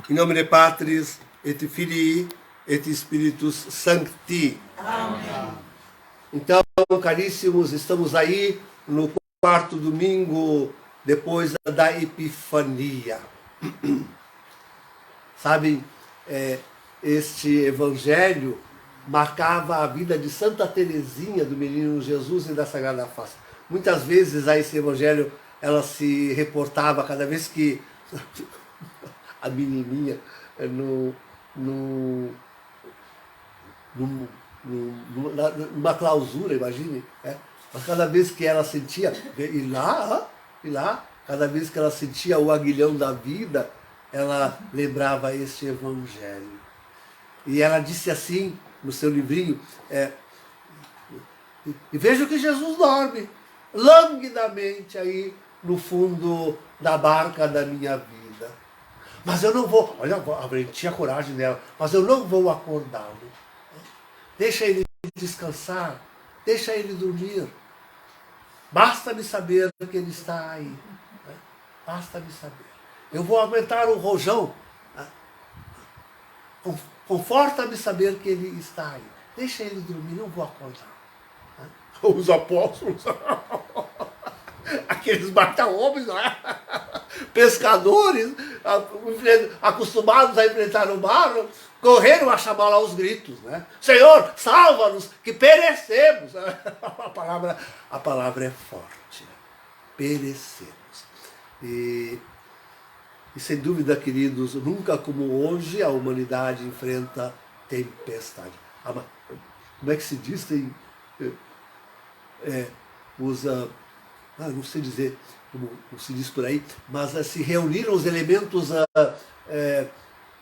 In nomine Patris et Filii et Spiritus Sancti. Amém. Então, caríssimos, estamos aí no quarto domingo depois da Epifania. Sabem, este evangelho marcava a vida de Santa Teresinha do Menino Jesus e da Sagrada Face. Muitas vezes a esse evangelho ela se reportava cada vez que a menininha numa clausura, imagine, mas cada vez que ela sentia, e lá, cada vez que ela sentia o aguilhão da vida, ela lembrava este evangelho. E ela disse assim no seu livrinho, e vejo que Jesus dorme languidamente aí no fundo da barca da minha vida. Mas eu não vou, olha, tinha coragem dela, mas eu não vou acordá-lo. Deixa ele descansar, deixa ele dormir. Basta-me saber que ele está aí. Basta-me saber. Eu vou aumentar o rojão. Conforta-me saber que ele está aí. Deixa ele dormir, não vou acordar. Os apóstolos, aqueles mata-homens, pescadores, acostumados a enfrentar o mar, correram a chamá-lo aos gritos, né? Senhor, salva-nos, que perecemos. A palavra é forte. Perecemos. E sem dúvida, queridos, nunca como hoje a humanidade enfrenta tempestade. Como é que se diz? Não sei dizer como se diz por aí, mas se reuniram os elementos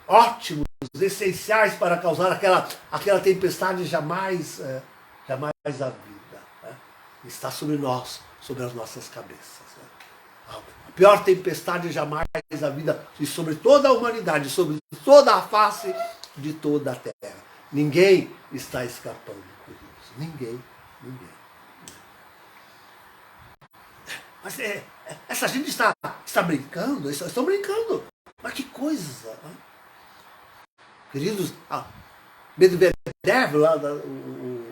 ótimos, essenciais para causar aquela tempestade jamais a vida. Está sobre nós, sobre as nossas cabeças. A pior tempestade jamais a vida, e sobre toda a humanidade, sobre toda a face de toda a terra. Ninguém está escapando, queridos. Ninguém. Mas essa gente está brincando, estão brincando. Mas que coisa! Queridos, Medvedev, lá, o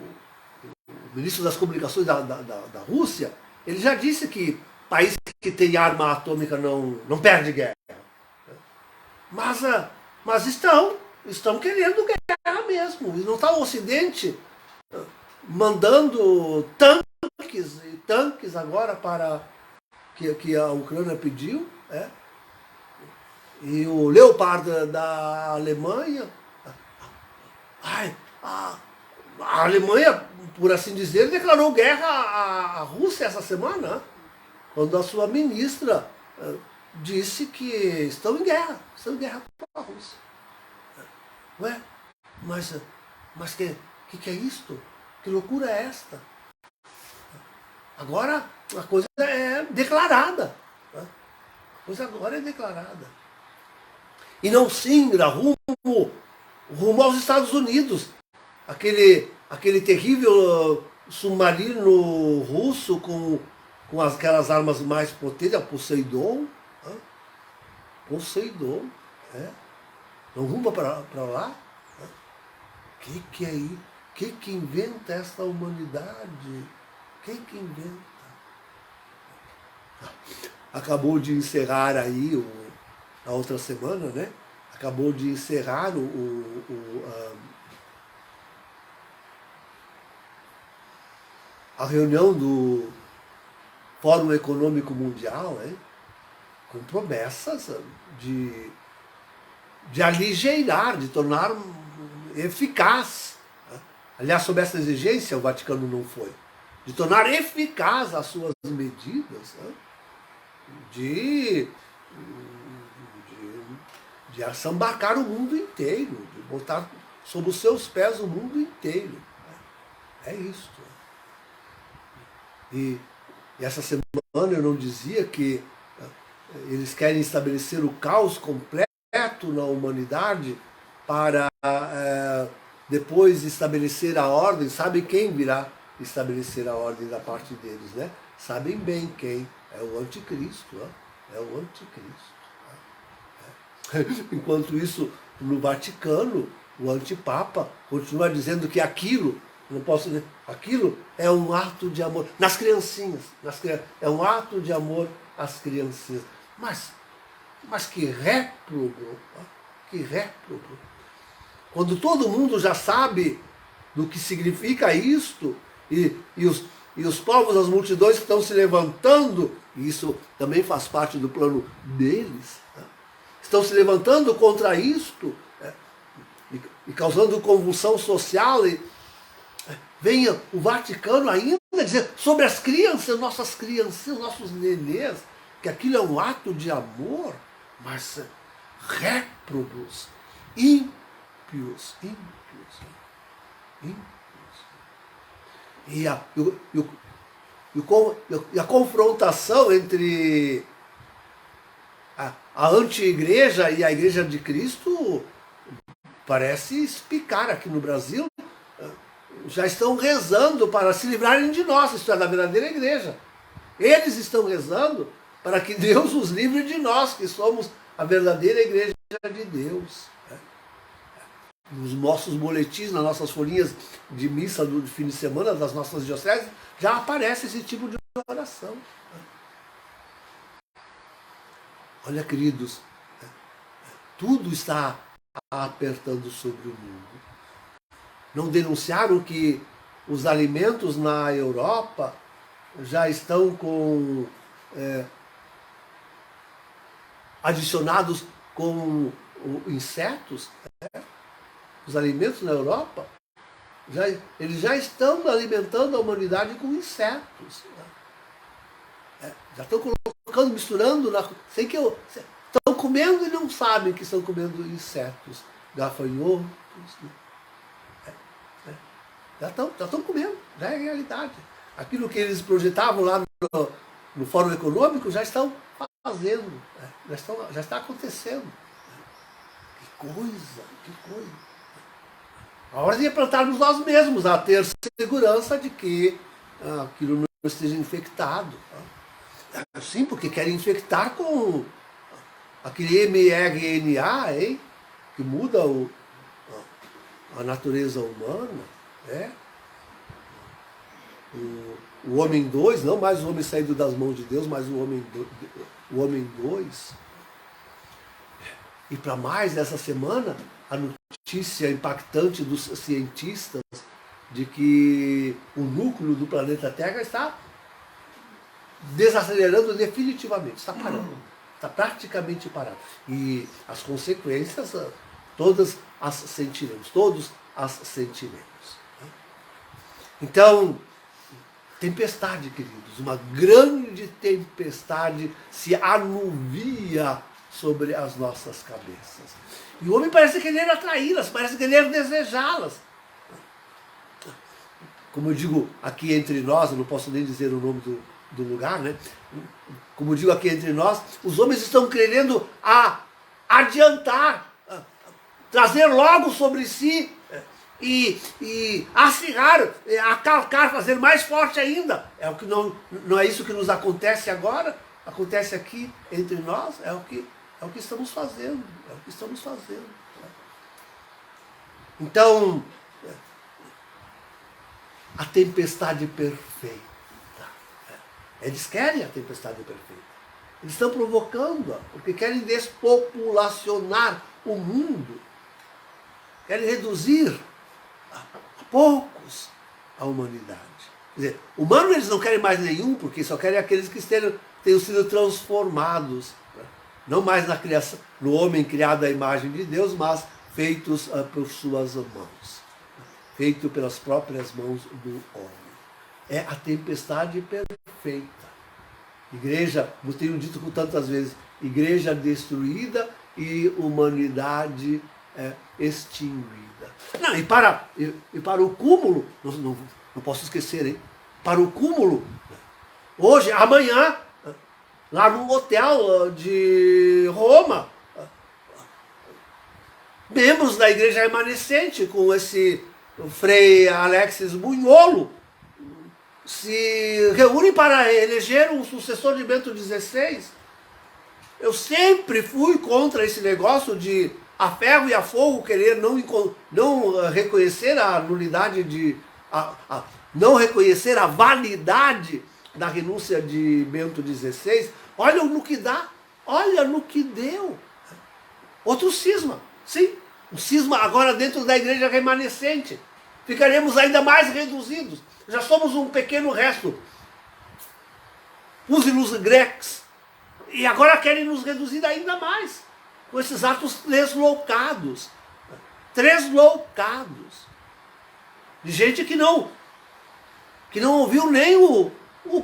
ministro das comunicações da Rússia, ele já disse que país que tem arma atômica não perde guerra. Mas estão querendo guerra mesmo. E não está o Ocidente mandando tanques agora para que a Ucrânia pediu, e o Leopard da Alemanha. A Alemanha, por assim dizer, declarou guerra à Rússia essa semana, quando a sua ministra disse que estão em guerra com a Rússia. Ué, mas que é isto? Que loucura é esta? Agora a coisa é declarada. A coisa agora é declarada. E não singra rumo aos Estados Unidos. Aquele terrível submarino russo com aquelas armas mais potentes, a Poseidon. Poseidon. Não rumo para lá? Que é aí? Que inventa esta humanidade? Quem que inventa? Acabou de encerrar aí, na outra semana, né? Acabou de encerrar a reunião do Fórum Econômico Mundial, com promessas de aligeirar, de tornar eficaz. Aliás, sob essa exigência, o Vaticano não foi. De tornar eficaz as suas medidas, de assambarcar o mundo inteiro, de botar sob os seus pés o mundo inteiro. É isso. E essa semana eu não dizia que eles querem estabelecer o caos completo na humanidade para depois estabelecer a ordem. Sabe quem virá estabelecer a ordem da parte deles, né? Sabem bem quem. É o anticristo. É o anticristo. Enquanto isso, no Vaticano, o antipapa continua dizendo que aquilo, não posso dizer, aquilo é um ato de amor nas criancinhas, é um ato de amor às criancinhas. Mas que réprobo, que réprobo. Quando todo mundo já sabe do que significa isto, e os povos, as multidões que estão se levantando, e isso também faz parte do plano deles, né? Estão se levantando contra isto, né? E causando convulsão social, e venha o Vaticano ainda dizer sobre as crianças, nossos nenês, que aquilo é um ato de amor, mas réprobos, ímpios. E a confrontação entre a anti-igreja e a igreja de Cristo parece espicar aqui no Brasil. Já estão rezando para se livrarem de nós, isto é, da verdadeira igreja. Eles estão rezando para que Deus os livre de nós, que somos a verdadeira igreja de Deus. Nos nossos boletins, nas nossas folhinhas de missa do fim de semana das nossas dioceses, já aparece esse tipo de oração. Olha, queridos, tudo está apertando sobre o mundo. Não denunciaram que os alimentos na Europa já estão com adicionados com insetos? Os alimentos na Europa, eles já estão alimentando a humanidade com insetos. Já estão colocando, misturando, sem que estão comendo e não sabem que estão comendo insetos, gafanhotos. Já estão comendo, já é realidade. Aquilo que eles projetavam lá no Fórum Econômico já estão fazendo, já está acontecendo. Que coisa. A hora de plantarmos nós mesmos, a ter segurança de que aquilo não esteja infectado. Sim, porque querem infectar com aquele mRNA, hein, que muda a natureza humana. O homem 2, não mais o homem saído das mãos de Deus, mas o homem 2. E para mais, nessa semana, a notícia impactante dos cientistas de que o núcleo do planeta Terra está desacelerando definitivamente, está parando, está praticamente parado. E as consequências, todos as sentiremos. Então, tempestade, queridos, uma grande tempestade se anuvia sobre as nossas cabeças. E o homem parece querer atraí-las, parece querer desejá-las. Como eu digo aqui entre nós, eu não posso nem dizer o nome do lugar, né? Como eu digo aqui entre nós, os homens estão querendo adiantar, trazer logo sobre si e acirrar, acalcar, fazer mais forte ainda. É o que não é isso que nos acontece agora? Acontece aqui entre nós? É o que estamos fazendo. Então, a tempestade perfeita. Eles querem a tempestade perfeita. Eles estão provocando-a, porque querem despopulacionar o mundo. Querem reduzir a poucos a humanidade. Quer dizer, humanos eles não querem mais nenhum, porque só querem aqueles que tenham sido transformados. Não mais na criação, no homem criado à imagem de Deus, mas feitos por suas mãos. Feito pelas próprias mãos do homem. É a tempestade perfeita. Igreja, como tenho dito com tantas vezes, igreja destruída e humanidade extinguida. Não, e para o cúmulo, não posso esquecer, hein? Para o cúmulo, hoje, amanhã, lá num hotel de Roma, membros da igreja remanescente, com esse Frei Alexis Bunholo, se reúnem para eleger um sucessor de Bento XVI. Eu sempre fui contra esse negócio de a ferro e a fogo querer não reconhecer a nulidade não reconhecer a validade da renúncia de Bento XVI. Olha no que dá, olha no que deu. Outro cisma, sim, um cisma agora dentro da igreja remanescente. Ficaremos ainda mais reduzidos. Já somos um pequeno resto. Use-nos grecs. E agora querem nos reduzir ainda mais. Com esses atos tresloucados. Tresloucados. De gente que não ouviu nem o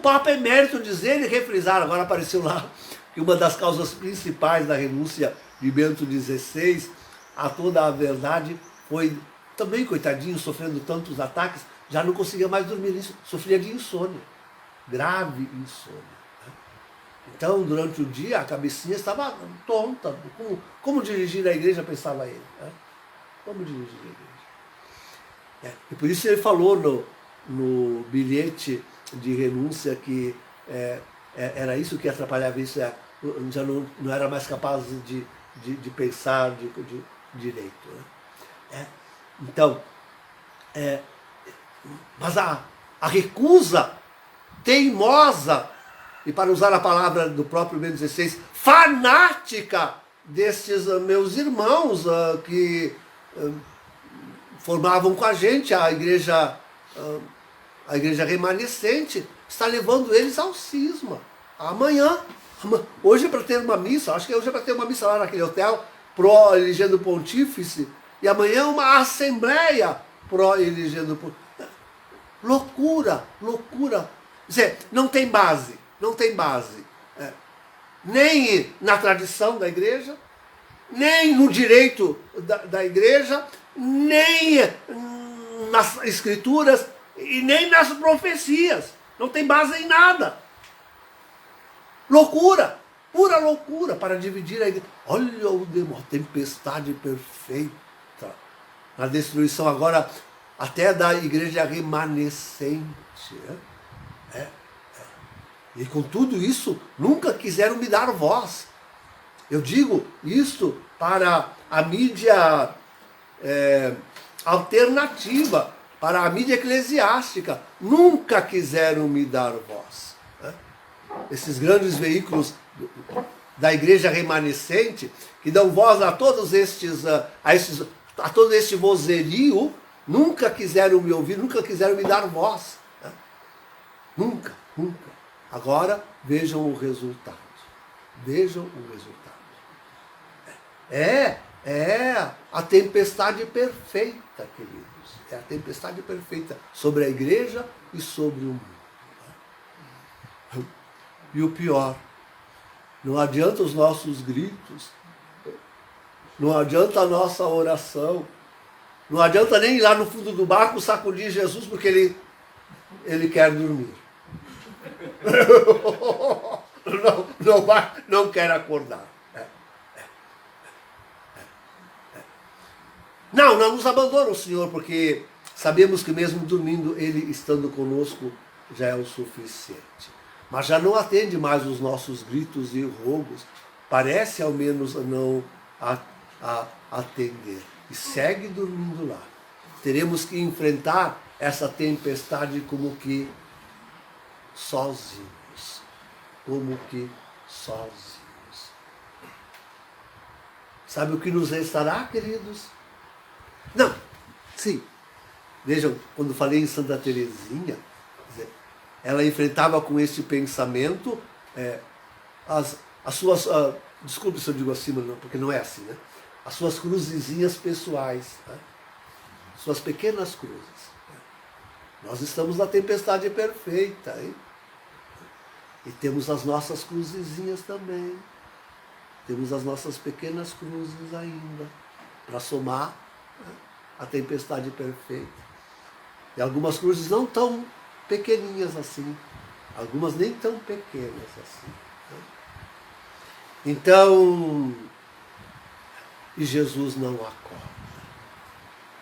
Papa Emérito dizer e refrisar. Agora apareceu lá que uma das causas principais da renúncia de Bento XVI a toda a verdade foi também, coitadinho, sofrendo tantos ataques, já não conseguia mais dormir, sofria de insônia, grave insônia. Então, durante o dia, a cabecinha estava tonta. Como dirigir a igreja, pensava ele. Como dirigir a igreja? E por isso ele falou no bilhete de renúncia que era isso que atrapalhava isso, já não era mais capaz de pensar de direito. Então, mas a recusa teimosa, e para usar a palavra do próprio Bento XVI, fanática destes meus irmãos que formavam com a gente a igreja remanescente, está levando eles ao cisma. Amanhã, hoje é para ter uma missa, acho que hoje é para ter uma missa lá naquele hotel, pró-elegendo pontífice, e amanhã uma assembleia pró-elegendo pontífice. Loucura, loucura. Quer dizer, não tem base. Nem na tradição da igreja, nem no direito da igreja, nem nas escrituras e nem nas profecias. Não tem base em nada. Loucura, pura loucura para dividir a igreja. Olha a tempestade perfeita. A destruição agora até da igreja remanescente. E com tudo isso, nunca quiseram me dar voz. Eu digo isto para a mídia alternativa, para a mídia eclesiástica. Nunca quiseram me dar voz. Esses grandes veículos da igreja remanescente, que dão voz a todos a todo este vozerio, nunca quiseram me ouvir, nunca quiseram me dar voz. Nunca. Agora, vejam o resultado. Vejam o resultado. É a tempestade perfeita, queridos. É a tempestade perfeita sobre a igreja e sobre o mundo. E o pior, não adianta os nossos gritos, não adianta a nossa oração, não adianta nem ir lá no fundo do barco sacudir Jesus porque ele quer dormir. Não quer acordar. Não nos abandona o Senhor, porque sabemos que mesmo dormindo, Ele estando conosco já é o suficiente. Mas já não atende mais os nossos gritos e rogos, parece ao menos não atender. E segue dormindo lá. Teremos que enfrentar essa tempestade como que sozinhos. Sabe o que nos restará, queridos? Não, sim. Vejam, quando falei em Santa Teresinha, ela enfrentava com esse pensamento as suas, desculpe se eu digo assim, porque não é assim, né? As suas cruzezinhas pessoais, suas pequenas cruzes. Nós estamos na tempestade perfeita, hein? E temos as nossas cruzezinhas também. Temos as nossas pequenas cruzes ainda, para somar a tempestade perfeita. E algumas cruzes não tão pequeninhas assim, algumas nem tão pequenas assim. Então, e Jesus não acorda.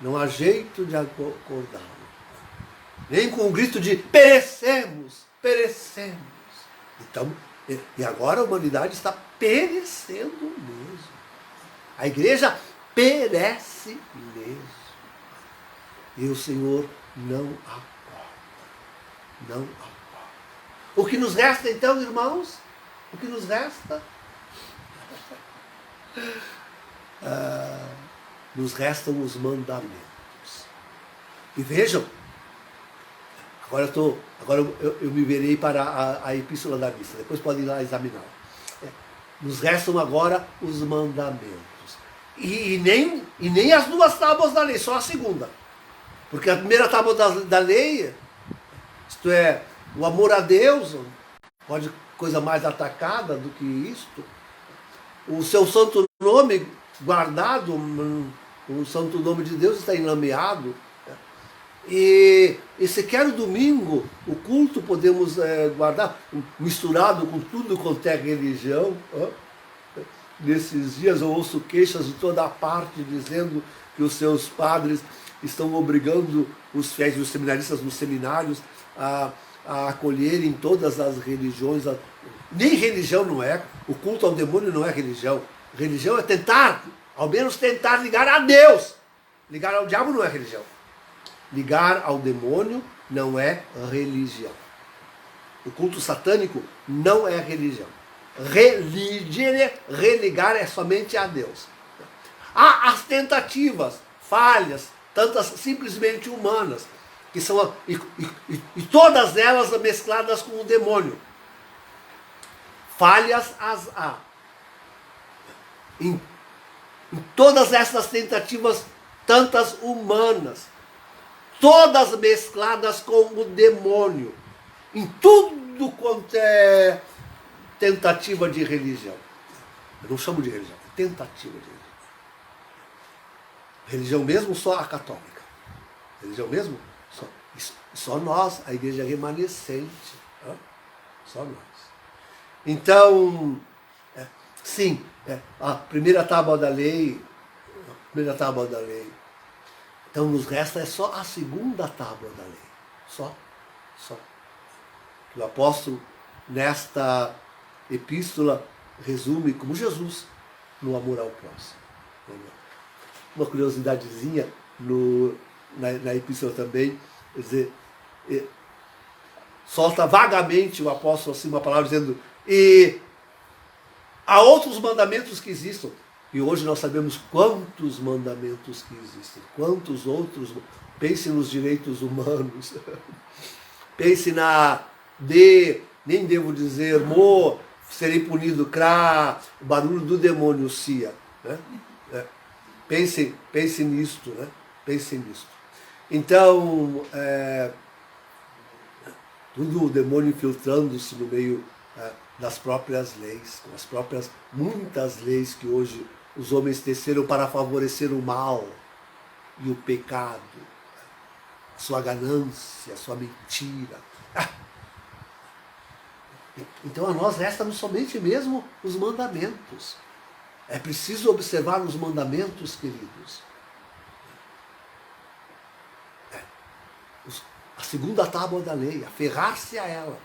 Não há jeito de acordá-lo. Nem com o grito de perecemos. Então, e agora a humanidade está perecendo mesmo. A igreja perece mesmo. E o Senhor não acorda. Não acorda. O que nos resta então, irmãos? O que nos resta? Nos restam os mandamentos. E vejam, agora eu me virei para a epístola da missa, depois podem ir lá examinar. Nos restam agora os mandamentos. E nem as duas tábuas da lei, só a segunda. Porque a primeira tábua da lei, isto é, o amor a Deus, pode coisa mais atacada do que isto. O seu santo nome guardado, o santo nome de Deus está enlameado. E sequer o domingo, o culto podemos guardar, misturado com tudo quanto é religião. Nesses dias eu ouço queixas de toda a parte dizendo que os seus padres estão obrigando os fiéis e os seminaristas nos seminários a acolherem todas as religiões. Nem religião não é, o culto ao demônio não é religião. Religião é tentar, ao menos tentar ligar a Deus. Ligar ao diabo não é religião. Ligar ao demônio não é religião. O culto satânico não é religião. Religar é somente a Deus. Há as tentativas, falhas, tantas simplesmente humanas, que são e todas elas mescladas com o demônio. Falhas as há. Em todas essas tentativas, tantas humanas, todas mescladas com o demônio, em tudo quanto é tentativa de religião. Eu não chamo de religião, é tentativa de religião. Religião mesmo só a católica. Religião mesmo só nós, a igreja remanescente. Só nós. Então, sim, a primeira tábua da lei, então nos resta só a segunda tábua da lei. Só. O apóstolo, nesta epístola, resume como Jesus no amor ao próximo. Uma curiosidadezinha na epístola também, quer dizer, solta vagamente o apóstolo assim uma palavra dizendo: e há outros mandamentos que existem. E hoje nós sabemos quantos mandamentos que existem, quantos outros. Pense nos direitos humanos, pense nem devo dizer, serei punido, o barulho do demônio, cia. Né? Pense nisto, né? Pense nisto. Então, tudo o demônio infiltrando-se no meio das próprias leis, com as próprias muitas leis que hoje os homens teceram para favorecer o mal e o pecado, a sua ganância, a sua mentira. Então a nós resta-nos somente mesmo os mandamentos. É preciso observar os mandamentos, queridos. A segunda tábua da lei, aferrar-se a ela.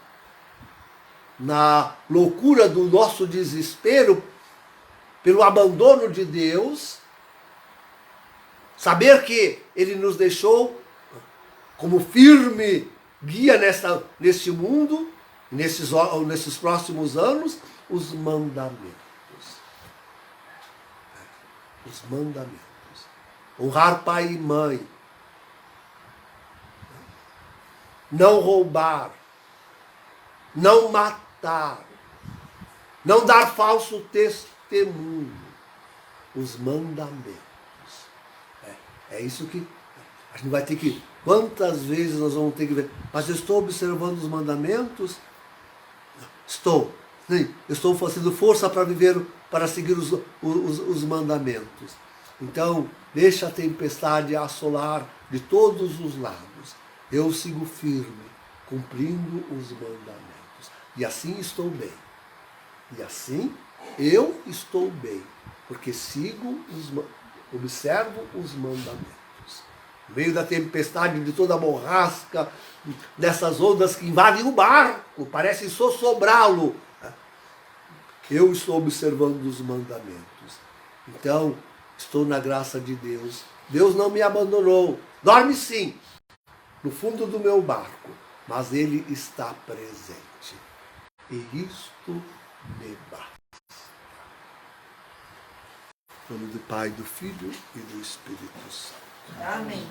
Na loucura do nosso desespero, pelo abandono de Deus, saber que Ele nos deixou como firme guia neste mundo, nesses próximos anos, os mandamentos. Os mandamentos. Honrar pai e mãe. Não roubar. Não matar. Não dar falso testemunho. Os mandamentos. É isso que a gente vai ter que... Quantas vezes nós vamos ter que ver? Mas eu estou observando os mandamentos? Estou. Sim, eu estou fazendo força para seguir os mandamentos. Então, deixa a tempestade assolar de todos os lados. Eu sigo firme, cumprindo os mandamentos. E assim estou bem. E assim eu estou bem. Porque observo os mandamentos. No meio da tempestade, de toda a borrasca, dessas ondas que invadem o barco, parecem sossobrá-lo. Eu estou observando os mandamentos. Então, estou na graça de Deus. Deus não me abandonou. Dorme sim, no fundo do meu barco, mas Ele está presente. E isto me basta. Em nome do Pai, do Filho e do Espírito Santo. Amém.